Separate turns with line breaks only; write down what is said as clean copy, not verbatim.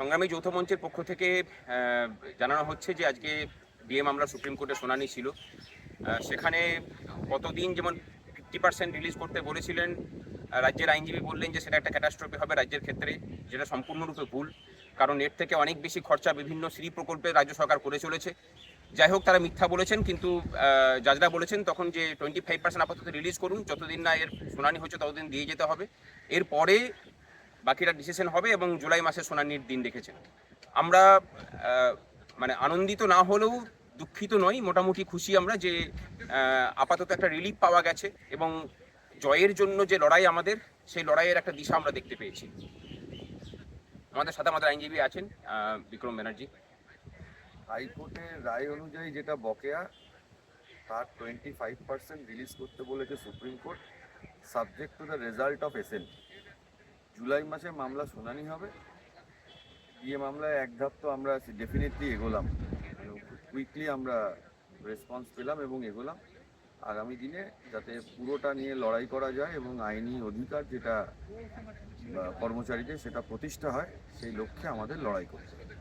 সংগ্রামী যৌথ মঞ্চের পক্ষ থেকে জানানো হচ্ছে যে আজকে ডিএ মামলা সুপ্রিম কোর্টে শুনানি ছিল। সেখানে গতদিন যেমন 50% রিলিজ করতে বলেছিলেন, রাজ্যের আইনজীবী বললেন যে সেটা একটা ক্যাটাস্ট্রফি হবে রাজ্যের ক্ষেত্রে, যেটা সম্পূর্ণরূপে ভুল। কারণ এর থেকে অনেক বেশি খরচা বিভিন্ন শ্রী প্রকল্পে রাজ্য সরকার করে চলেছে। যাই হোক, তারা মিথ্যা বলেছেন, কিন্তু জাজরা বলেছেন তখন যে 25% আপাতত রিলিজ করুন, যতদিন না এর শুনানি হচ্ছে ততদিন দিয়ে যেতে হবে। এরপরে বাকিটা ডিসিশন হবে এবং জুলাই মাসে শুনানির দিন রেখেছেন। আমরা মানে আনন্দিত না হলেও দুঃখিত নই, মোটামুটি খুশি আমরা যে আপাতত একটা রিলিফ পাওয়া গেছে এবং জয়ের জন্য যে লড়াই আমাদের, সেই লড়াইয়ের একটা দিশা আমরা দেখতে পেয়েছি। আমাদের সাথে আমাদের আইনজীবী আছেন বিক্রম ব্যানার্জি।
হাইকোর্টের রায় অনুযায়ী যেটা বকেয়া তার 25% রিলিজ করতে বলেছে supreme court, subject to the result of SN. July মাসে মামলা শুনানি হবে। ডিএ মামলায় এক ধাপ তো আমরা ডেফিনেটলি এগোলাম, কুইকলি আমরা রেসপন্স পেলাম এবং এগোলাম। আগামী দিনে যাতে পুরোটা নিয়ে লড়াই করা যায় এবং আইনি অধিকার যেটা কর্মচারীদের সেটা প্রতিষ্ঠা হয়, সেই লক্ষ্যে আমাদের লড়াই করতে হবে।